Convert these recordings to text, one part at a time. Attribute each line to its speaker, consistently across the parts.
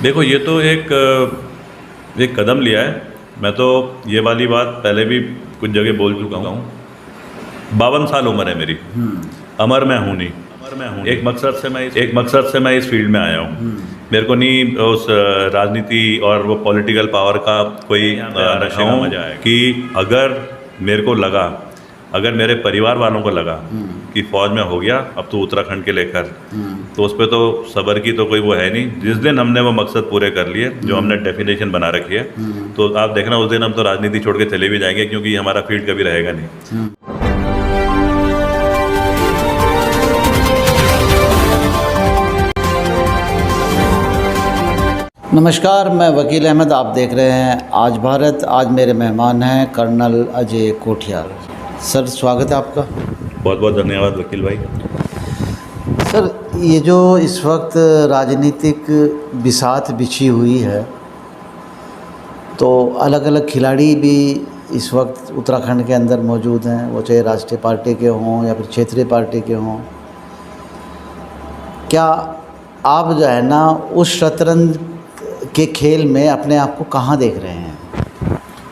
Speaker 1: देखो, ये तो एक कदम लिया है। मैं तो ये वाली बात पहले भी कुछ जगह बोल चुका हूँ। 52 साल उम्र है मेरी। अमर मैं हूँ नहीं। एक मकसद से मैं इस फील्ड में आया हूँ। मेरे को नहीं उस राजनीति और वो पॉलिटिकल पावर का कोई नशा मजा है कि अगर मेरे परिवार वालों को लगा कि फ़ौज में हो गया अब तो उत्तराखंड के लेकर, तो उस पर तो सब्र की तो कोई वो है नहीं। जिस दिन हमने वो मकसद पूरे कर लिए जो हमने डेफिनेशन बना रखी है, तो आप देखना उस दिन हम तो राजनीति छोड़ के चले भी जाएंगे, क्योंकि हमारा फील्ड कभी रहेगा नहीं।
Speaker 2: नमस्कार, मैं वकील अहमद। आप देख रहे हैं आज भारत। आज मेरे मेहमान हैं कर्नल अजय कोठियाल। सर, स्वागत है आपका।
Speaker 1: बहुत बहुत धन्यवाद वकील भाई।
Speaker 2: सर, ये जो इस वक्त राजनीतिक बिसात बिछी हुई है, तो अलग अलग खिलाड़ी भी इस वक्त उत्तराखंड के अंदर मौजूद हैं, वो चाहे राष्ट्रीय पार्टी के हों या फिर क्षेत्रीय पार्टी के हों। क्या आप जो है ना उस शतरंज के खेल में अपने आप को कहाँ देख रहे हैं?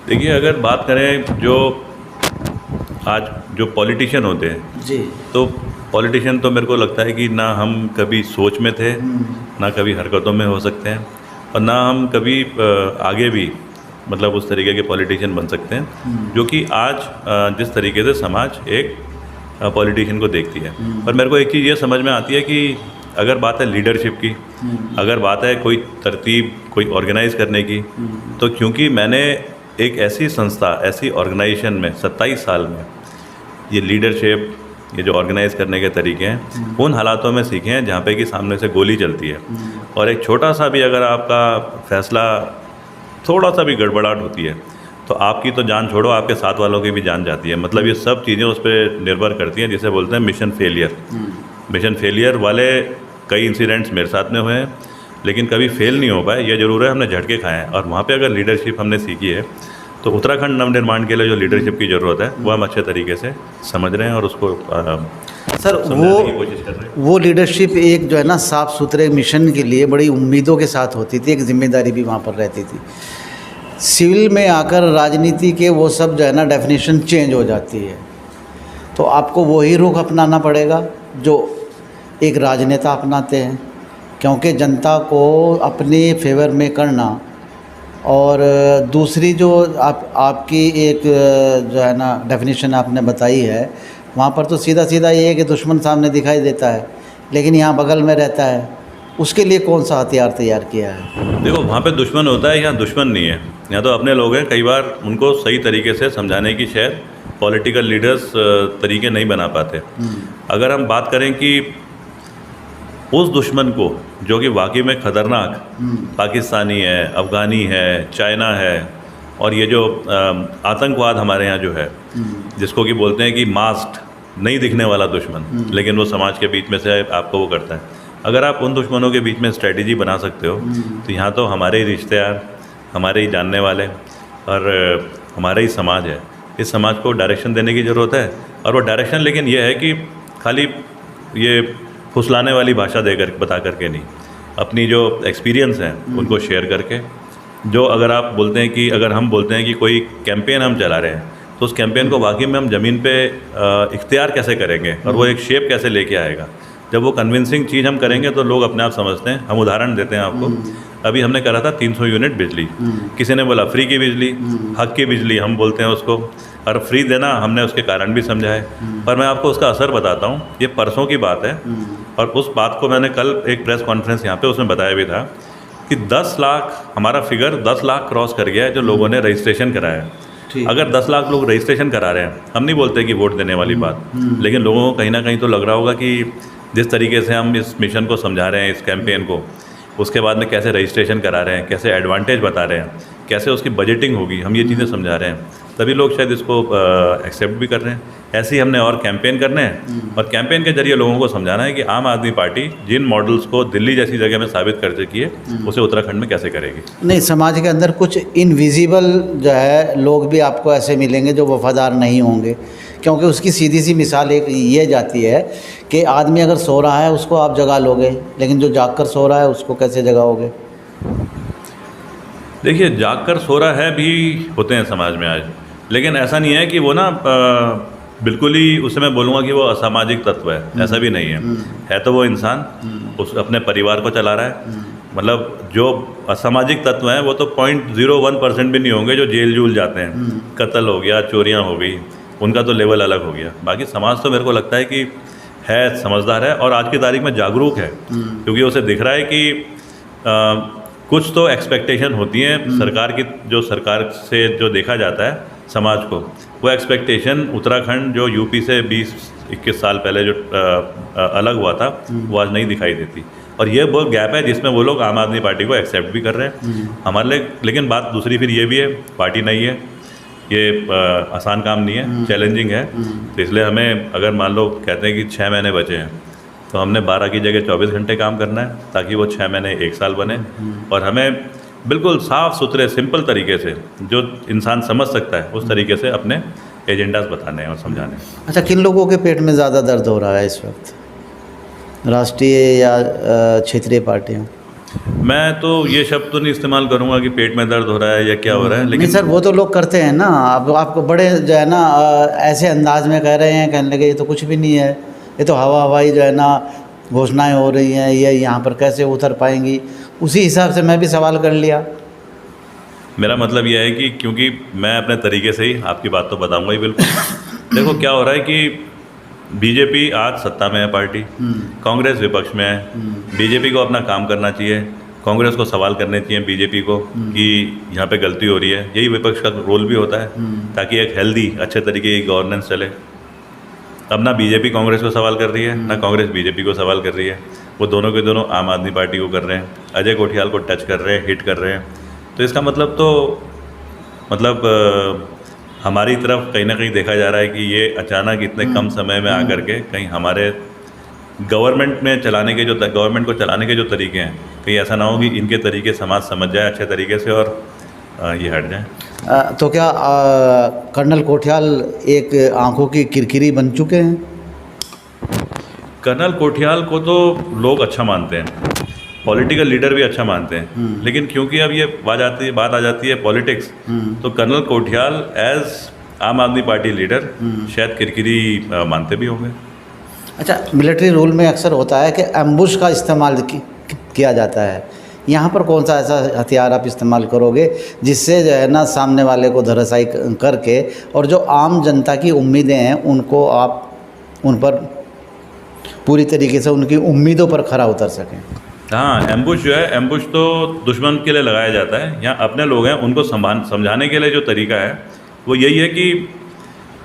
Speaker 1: देखिए, अगर बात करें आज जो पॉलिटिशियन होते हैं
Speaker 2: जी,
Speaker 1: तो पॉलिटिशियन तो मेरे को लगता है कि ना हम कभी सोच में थे, ना कभी हरकतों में हो सकते हैं, और ना हम कभी आगे भी मतलब उस तरीके के पॉलिटिशियन बन सकते हैं जो कि आज जिस तरीके से समाज एक पॉलिटिशियन को देखती है। पर मेरे को एक चीज़ ये समझ में आती है कि अगर बात है लीडरशिप की, अगर बात है कोई तरतीब, कोई ऑर्गेनाइज़ करने की, तो क्योंकि मैंने एक ऐसी संस्था, ऐसी ऑर्गेनाइजेशन में 27 साल में ये लीडरशिप, ये जो ऑर्गेनाइज़ करने के तरीके हैं, उन हालातों में सीखे हैं जहाँ पे कि सामने से गोली चलती है, और एक छोटा सा भी अगर आपका फैसला थोड़ा सा भी गड़बड़ाहट होती है तो आपकी तो जान छोड़ो, आपके साथ वालों की भी जान जाती है। मतलब ये सब चीज़ें उस पर निर्भर करती हैं, जिसे बोलते हैं मिशन फेलियर। मिशन फेलियर वाले कई इंसिडेंट्स मेरे साथ में हुए हैं, लेकिन कभी फेल नहीं हो पाए। ये ज़रूर है हमने झटके खाए हैं, और वहाँ पे अगर लीडरशिप हमने सीखी है तो उत्तराखंड नवनिर्माण के लिए जो लीडरशिप की ज़रूरत है वो हम अच्छे तरीके से समझ रहे हैं और उसको
Speaker 2: सर
Speaker 1: समझाने की कोशिश कर रहे हैं।
Speaker 2: वो लीडरशिप एक जो है ना साफ़ सुथरे मिशन के लिए बड़ी उम्मीदों के साथ होती थी, एक जिम्मेदारी भी वहाँ पर रहती थी। सिविल में आकर राजनीति के वो सब जो है ना डेफिनेशन चेंज हो जाती है, तो आपको वही रुख अपनाना पड़ेगा जो एक राजनेता अपनाते हैं, क्योंकि जनता को अपने फेवर में करना। और दूसरी जो आपकी एक जो है ना डेफिनेशन आपने बताई है, वहाँ पर तो सीधा सीधा ये है कि दुश्मन सामने दिखाई देता है, लेकिन यहाँ बगल में रहता है। उसके लिए कौन सा हथियार तैयार किया है?
Speaker 1: देखो, वहाँ पे दुश्मन होता है, यहाँ दुश्मन नहीं है। यहाँ तो अपने लोग हैं। कई बार उनको सही तरीके से समझाने की शायद पॉलिटिकल लीडर्स तरीके नहीं बना पाते। अगर हम बात करें कि उस दुश्मन को जो कि वाकई में ख़तरनाक पाकिस्तानी है, अफ़गानी है, चाइना है, और ये जो आतंकवाद हमारे यहाँ जो है, जिसको कि बोलते हैं कि मास्क नहीं दिखने वाला दुश्मन, लेकिन वो समाज के बीच में से आपको वो करता है। अगर आप उन दुश्मनों के बीच में स्ट्रेटजी बना सकते हो, तो यहाँ तो हमारे ही रिश्तेदार, हमारे ही जानने वाले और हमारा ही समाज है। इस समाज को डायरेक्शन देने की ज़रूरत है, और वो डायरेक्शन लेकिन ये है कि खाली ये फुसलाने वाली भाषा देकर बता करके नहीं, अपनी जो एक्सपीरियंस हैं उनको शेयर करके। जो अगर आप बोलते हैं कि अगर हम बोलते हैं कि कोई कैंपेन हम चला रहे हैं, तो उस कैंपेन को वाकई में हम ज़मीन पे इख्तियार कैसे करेंगे और वो एक शेप कैसे लेके आएगा। जब वो कन्विंसिंग चीज़ हम करेंगे तो लोग अपने आप समझते हैं। हम उदाहरण देते हैं आपको। अभी हमने करा था 300 यूनिट बिजली। किसी ने बोला फ्री की बिजली, हक की बिजली हम बोलते हैं उसको, और फ्री देना हमने उसके कारण भी समझाए। पर मैं आपको उसका असर बताता हूँ। ये परसों की बात है, और उस बात को मैंने कल एक प्रेस कॉन्फ्रेंस यहाँ पे उसमें बताया भी था कि 10 लाख हमारा फिगर 10 लाख क्रॉस कर गया है जो लोगों ने रजिस्ट्रेशन कराया है। अगर 10 लाख लोग रजिस्ट्रेशन करा रहे हैं, हम नहीं बोलते कि वोट देने वाली बात, लेकिन लोगों को कहीं ना कहीं तो लग रहा होगा कि जिस तरीके से हम इस मिशन को समझा रहे हैं, इस कैंपेन को, उसके बाद में कैसे रजिस्ट्रेशन करा रहे हैं, कैसे एडवांटेज बता रहे हैं, कैसे उसकी बजटिंग होगी, हम ये चीज़ें समझा रहे हैं, तभी लोग शायद इसको एक्सेप्ट भी कर रहे हैं। ऐसे ही हमने और कैंपेन करने हैं, और कैंपेन के जरिए लोगों को समझाना है कि आम आदमी पार्टी जिन मॉडल्स को दिल्ली जैसी जगह में साबित कर चुकी है, उसे उत्तराखंड में कैसे करेगी।
Speaker 2: नहीं, समाज के अंदर कुछ इनविजिबल जो है लोग भी आपको ऐसे मिलेंगे जो वफादार नहीं होंगे, क्योंकि उसकी सीधी सी मिसाल एक ये जाती है कि आदमी अगर सो रहा है उसको आप जगा लोगे, लेकिन जो जाग कर सो रहा है उसको कैसे जगाओगे?
Speaker 1: देखिए, जागकर सो रहा है भी होते हैं समाज में आज, लेकिन ऐसा नहीं है कि वो ना बिल्कुल ही उसे मैं बोलूँगा कि वो असामाजिक तत्व है, ऐसा भी नहीं है तो वो इंसान उस अपने परिवार को चला रहा है। मतलब जो असामाजिक तत्व हैं वो तो 0.01% भी नहीं होंगे जो जेल जूल जाते हैं, कत्ल हो गया, चोरियाँ हो गई, उनका तो लेवल अलग हो गया। बाकी समाज तो मेरे को लगता है कि है, समझदार है और आज की तारीख में जागरूक है, क्योंकि उसे दिख रहा है कि कुछ तो एक्सपेक्टेशन होती हैं सरकार की, जो सरकार से जो देखा जाता है समाज को, वो एक्सपेक्टेशन उत्तराखंड जो यूपी से 20-21 साल पहले जो अलग हुआ था वो आज नहीं दिखाई देती। और ये वो गैप है जिसमें वो लोग आम आदमी पार्टी को एक्सेप्ट भी कर रहे हैं हमारे लिए। लेकिन बात दूसरी फिर ये भी है, पार्टी नहीं है, ये आसान काम नहीं है, चैलेंजिंग है। तो इसलिए हमें, अगर मान लो कहते हैं कि 6 महीने बचे हैं, तो हमने 12 की जगह 24 घंटे काम करना है ताकि वो 6 महीने 1 साल बने। और हमें बिल्कुल साफ़ सुथरे सिंपल तरीके से, जो इंसान समझ सकता है उस तरीके से अपने एजेंडास बताने हैं और समझाने हैं।
Speaker 2: अच्छा, किन लोगों के पेट में ज़्यादा दर्द हो रहा है इस वक्त, राष्ट्रीय या क्षेत्रीय पार्टियों?
Speaker 1: मैं तो ये शब्द तो नहीं इस्तेमाल करूँगा कि पेट में दर्द हो रहा है या क्या हो रहा है, लेकिन
Speaker 2: नहीं सर, वो तो लोग करते हैं ना। अब आपको बड़े जो है ना ऐसे अंदाज में कह रहे हैं, कहने लगे ये तो कुछ भी नहीं है, ये तो हवाई जो है ना घोषणाएं हो रही हैं, ये यहाँ पर कैसे उतर पाएंगी। उसी हिसाब से मैं भी सवाल कर लिया।
Speaker 1: मेरा मतलब यह है कि क्योंकि मैं अपने तरीके से ही आपकी बात तो बताऊंगा ही बिल्कुल। देखो क्या हो रहा है कि बीजेपी आज सत्ता में है, पार्टी, कांग्रेस विपक्ष में है। बीजेपी को अपना काम करना चाहिए, कांग्रेस को सवाल करने चाहिए बीजेपी को कि यहाँ पे गलती हो रही है। यही विपक्ष का रोल भी होता है, ताकि एक हेल्दी अच्छे तरीके की गवर्नेंस चले। अब ना बीजेपी कांग्रेस को सवाल कर रही है, ना कांग्रेस बीजेपी को सवाल कर रही है, वो दोनों के दोनों आम आदमी पार्टी को कर रहे हैं, अजय कोठियाल को टच कर रहे हैं, हिट कर रहे हैं। तो इसका मतलब हमारी तरफ कहीं ना कहीं देखा जा रहा है कि ये अचानक इतने कम समय में आकर के कहीं हमारे गवर्नमेंट को चलाने के जो तरीके हैं, कहीं ऐसा ना हो कि इनके तरीके समाज समझ जाए अच्छे तरीके से और ये हट जाए।
Speaker 2: तो क्या कर्नल कोठियाल एक आंखों की किरकिरी बन चुके हैं?
Speaker 1: कर्नल कोठियाल को तो लोग अच्छा मानते हैं, पॉलिटिकल लीडर भी अच्छा मानते हैं, लेकिन क्योंकि अब ये बात आ जाती है पॉलिटिक्स, तो कर्नल कोठियाल एज आम आदमी पार्टी लीडर शायद किरकिरी मानते भी होंगे।
Speaker 2: अच्छा, मिलिट्री रूल में अक्सर होता है कि एम्बुश का इस्तेमाल किया जाता है। यहाँ पर कौन सा ऐसा हथियार आप इस्तेमाल करोगे जिससे जो है ना सामने वाले को धराशायी करके और जो आम जनता की उम्मीदें हैं उनको आप उन पर पूरी तरीके से उनकी उम्मीदों पर खरा उतर सकें?
Speaker 1: हाँ, एम्बुश जो है, एम्बुश तो दुश्मन के लिए लगाया जाता है। यहाँ अपने लोग हैं, उनको समझाने के लिए जो तरीका है वो यही है कि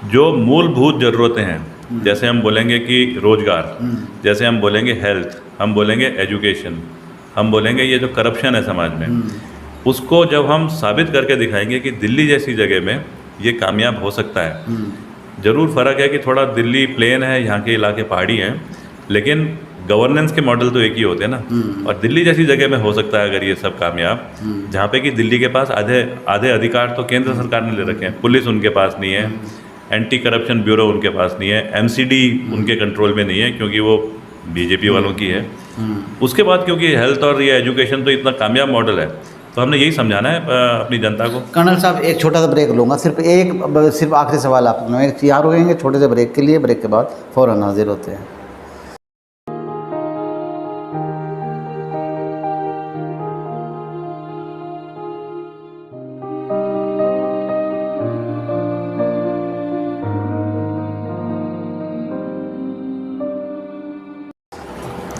Speaker 1: जो मूलभूत ज़रूरतें हैं, जैसे हम बोलेंगे कि रोज़गार, जैसे हम बोलेंगे हेल्थ, हम बोलेंगे एजुकेशन, हम बोलेंगे ये जो करप्शन है समाज में, उसको जब हम साबित करके दिखाएंगे कि दिल्ली जैसी जगह में ये कामयाब हो सकता है। ज़रूर फ़र्क है कि थोड़ा दिल्ली प्लेन है, यहाँ के इलाके पहाड़ी हैं, लेकिन गवर्नेंस के मॉडल तो एक ही होते हैं ना। और दिल्ली जैसी जगह में हो सकता है अगर ये सब कामयाब, जहाँ पे कि दिल्ली के पास आधे अधिकार तो केंद्र सरकार ने ले रखे हैं, पुलिस उनके पास नहीं है, एंटी करप्शन ब्यूरो उनके पास नहीं है, एमसीडी उनके कंट्रोल में नहीं है क्योंकि वो बीजेपी वालों की है। उसके बाद क्योंकि हेल्थ और ये एजुकेशन तो इतना कामयाब मॉडल है, तो हमने यही समझाना है अपनी जनता को।
Speaker 2: कर्नल साहब, एक छोटा सा ब्रेक लूँगा, सिर्फ आखिरी सवाल आप तैयार हो गएंगे छोटे से ब्रेक के लिए? ब्रेक के बाद फ़ौरन हाजिर होते हैं।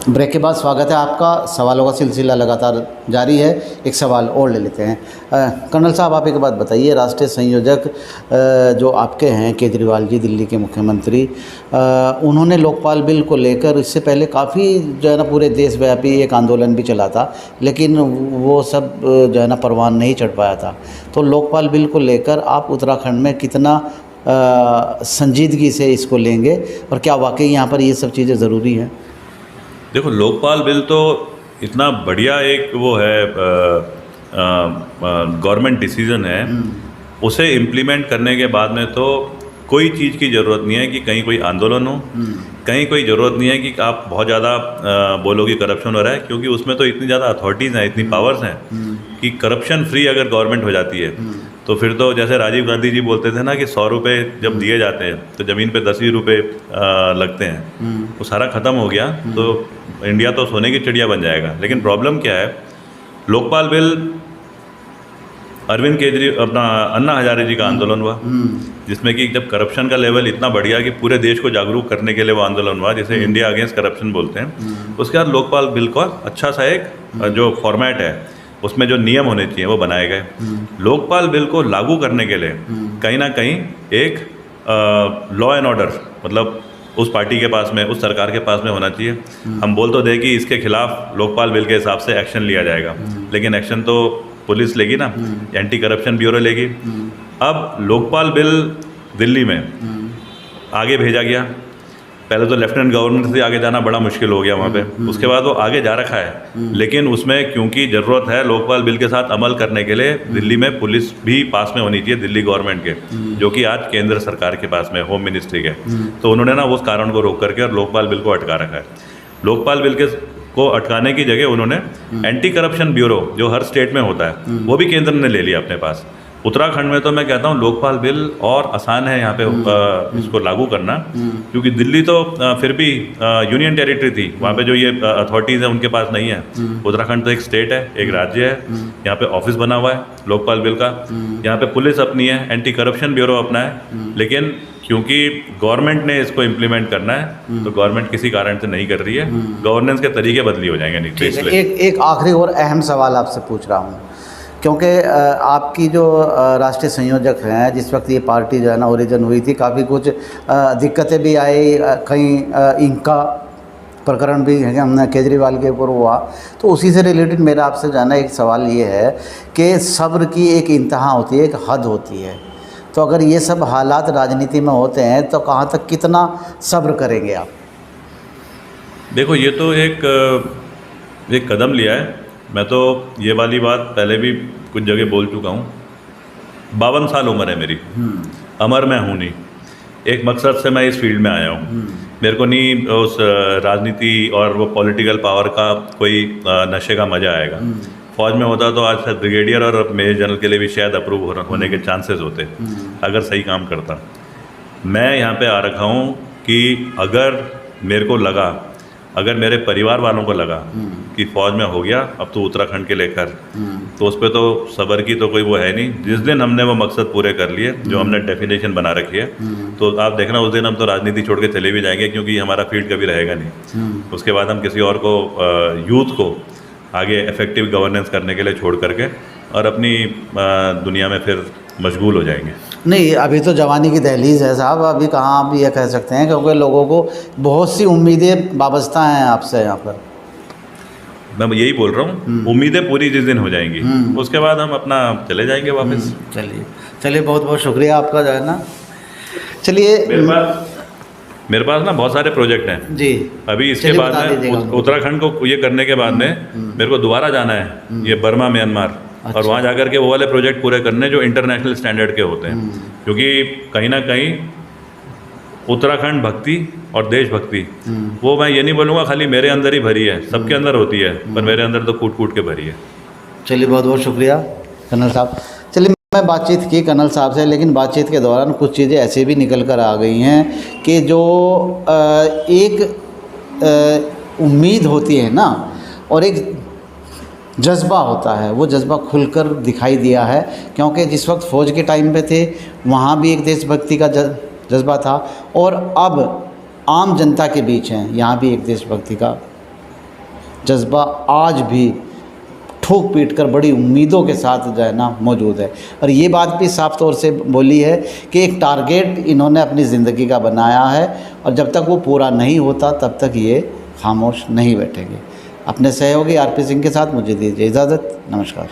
Speaker 2: ब्रेक के बाद स्वागत है आपका। सवालों का सिलसिला लगातार जारी है। एक सवाल और ले लेते हैं। कर्नल साहब, आप एक बात बताइए, राष्ट्रीय संयोजक जो आपके हैं केजरीवाल जी, दिल्ली के मुख्यमंत्री, उन्होंने लोकपाल बिल को लेकर इससे पहले काफ़ी जो है ना पूरे देशव्यापी एक आंदोलन भी चला था, लेकिन वो सब जो है ना परवान नहीं चढ़ पाया था। तो लोकपाल बिल को लेकर आप उत्तराखंड में कितना संजीदगी से इसको लेंगे और क्या वाकई यहाँ पर ये सब चीज़ें ज़रूरी हैं?
Speaker 1: देखो, लोकपाल बिल तो इतना बढ़िया एक वो है गवर्नमेंट डिसीजन है, उसे इम्प्लीमेंट करने के बाद में तो कोई चीज़ की ज़रूरत नहीं है कि कहीं कोई आंदोलन हो, कहीं कोई ज़रूरत नहीं है कि आप बहुत ज़्यादा बोलो कि करप्शन हो रहा है, क्योंकि उसमें तो इतनी ज़्यादा अथॉरिटीज़ हैं, इतनी पावर्स हैं कि करप्शन फ्री अगर गवर्नमेंट हो जाती है तो फिर तो जैसे राजीव गांधी जी बोलते थे ना कि 100 रुपये जब दिए जाते हैं तो ज़मीन पे 10 ही रुपये लगते हैं, वो सारा ख़त्म हो गया तो इंडिया तो सोने की चिड़िया बन जाएगा। लेकिन प्रॉब्लम क्या है, लोकपाल बिल अरविंद केजरीवाल अपना अन्ना हजारे जी का आंदोलन हुआ, जिसमें कि जब करप्शन का लेवल इतना बढ़ गया कि पूरे देश को जागरूक करने के लिए वो आंदोलन हुआ, जिसे इंडिया अगेंस्ट करप्शन बोलते हैं। उसके बाद लोकपाल बिल का अच्छा सा एक जो फॉर्मेट है उसमें जो नियम होने चाहिए वो बनाए गए। लोकपाल बिल को लागू करने के लिए कहीं ना कहीं एक लॉ एंड ऑर्डर मतलब उस पार्टी के पास में, उस सरकार के पास में होना चाहिए। हम बोल तो दें कि इसके खिलाफ लोकपाल बिल के हिसाब से एक्शन लिया जाएगा, लेकिन एक्शन तो पुलिस लेगी ना, एंटी करप्शन ब्यूरो लेगी। अब लोकपाल बिल दिल्ली में आगे भेजा गया, पहले तो लेफ्टिनेंट गवर्नर से आगे जाना बड़ा मुश्किल हो गया वहाँ पे, उसके बाद वो आगे जा रखा है, लेकिन उसमें क्योंकि ज़रूरत है लोकपाल बिल के साथ अमल करने के लिए दिल्ली में पुलिस भी पास में होनी चाहिए, दिल्ली गवर्नमेंट के, जो कि आज केंद्र सरकार के पास में, होम मिनिस्ट्री के। तो उन्होंने ना उस कारण को रोक करके और लोकपाल बिल को अटका रखा है। लोकपाल बिल को अटकाने की जगह उन्होंने एंटी करप्शन ब्यूरो जो हर स्टेट में होता है वो भी केंद्र ने ले लिया अपने पास। उत्तराखंड में तो मैं कहता हूँ लोकपाल बिल और आसान है यहाँ पे इसको लागू करना, क्योंकि दिल्ली तो फिर भी यूनियन टेरिटरी थी, वहाँ पे जो ये अथॉरिटीज़ हैं उनके पास नहीं है। उत्तराखंड तो एक स्टेट है, एक राज्य है, यहाँ पे ऑफिस बना हुआ है लोकपाल बिल का, यहाँ पे पुलिस अपनी है, एंटी करप्शन ब्यूरो अपना है, लेकिन क्योंकि गवर्नमेंट ने इसको इम्प्लीमेंट करना है तो गवर्नमेंट किसी कारण से नहीं कर रही है, गवर्नेंस के तरीके बदली हो जाएंगे नीचे।
Speaker 2: एक आखिरी और अहम सवाल आपसे पूछ रहा हूँ, क्योंकि आपकी जो राष्ट्रीय संयोजक हैं, जिस वक्त ये पार्टी जो है ना ओरिजिन हुई थी, काफ़ी कुछ दिक्कतें भी आई, कहीं इनका प्रकरण भी है हमने केजरीवाल के ऊपर हुआ, तो उसी से रिलेटेड मेरा आपसे जाना एक सवाल ये है कि सब्र की एक इंतहा होती है, एक हद होती है। तो अगर ये सब हालात राजनीति में होते हैं तो कहाँ तक कितना सब्र करेंगे आप?
Speaker 1: देखो, ये तो एक कदम लिया है। मैं तो ये वाली बात पहले भी कुछ जगह बोल चुका हूँ। 52 साल उम्र है मेरी, अमर मैं हूँ नहीं, एक मकसद से मैं इस फील्ड में आया हूँ। मेरे को नहीं उस राजनीति और वो पॉलिटिकल पावर का कोई नशे का मज़ा आएगा। फौज में होता तो आज शायद ब्रिगेडियर और मेजर जनरल के लिए भी शायद अप्रूव होने के चांसेस होते अगर सही काम करता। मैं यहाँ पे आ रखा हूँ कि अगर मेरे को लगा, अगर मेरे परिवार वालों को लगा कि फ़ौज में हो गया अब तो उत्तराखंड के लेकर, तो उस पर तो सब्र की तो कोई वो है नहीं। जिस दिन हमने वो मकसद पूरे कर लिए जो हमने डेफिनेशन बना रखी है, तो आप देखना उस दिन हम तो राजनीति छोड़ के चले भी जाएंगे, क्योंकि हमारा फील्ड कभी रहेगा नहीं। उसके बाद हम किसी और को, यूथ को आगे इफेक्टिव गवर्नेंस करने के लिए छोड़ करके और अपनी दुनिया में फिर मशगूल हो जाएंगे।
Speaker 2: नहीं, अभी तो जवानी की दहलीज है साहब, अभी कहाँ आप ये कह सकते हैं, क्योंकि लोगों को बहुत सी उम्मीदें वाबस्ता हैं आपसे यहाँ पर।
Speaker 1: मैं यही बोल रहा हूँ, उम्मीदें पूरी जिस दिन हो जाएंगी उसके बाद हम अपना चले जाएंगे वापस।
Speaker 2: चलिए बहुत बहुत शुक्रिया आपका जो है ना। चलिए,
Speaker 1: मेरे पास ना बहुत सारे प्रोजेक्ट हैं
Speaker 2: जी।
Speaker 1: अभी इसके बाद में उत्तराखंड को ये करने के बाद में मेरे को दोबारा जाना है ये बर्मा, म्यांमार, और वहाँ जाकर के वो वाले प्रोजेक्ट पूरे करने जो इंटरनेशनल स्टैंडर्ड के होते हैं, क्योंकि कहीं ना कहीं उत्तराखंड भक्ति और देशभक्ति वो मैं ये नहीं बोलूँगा खाली मेरे अंदर ही भरी है, सबके अंदर होती है, पर मेरे अंदर तो कूट कूट के भरी है।
Speaker 2: चलिए बहुत बहुत शुक्रिया कर्नल साहब। चलिए, मैं बातचीत की कर्नल साहब से, लेकिन बातचीत के दौरान कुछ चीज़ें ऐसे भी निकल कर आ गई हैं कि जो एक उम्मीद होती है ना और एक जज्बा होता है, वो जज्बा खुलकर दिखाई दिया है। क्योंकि जिस वक्त फ़ौज के टाइम पे थे वहाँ भी एक देशभक्ति का जज्बा था, और अब आम जनता के बीच हैं, यहाँ भी एक देशभक्ति का जज्बा आज भी ठोक पीट कर बड़ी उम्मीदों के साथ जो है ना मौजूद है। और ये बात भी साफ तौर से बोली है कि एक टारगेट इन्होंने अपनी ज़िंदगी का बनाया है, और जब तक वो पूरा नहीं होता तब तक ये खामोश नहीं बैठेंगे। अपने सहयोगी आरपी सिंह के साथ मुझे दीजिए इजाज़त। नमस्कार।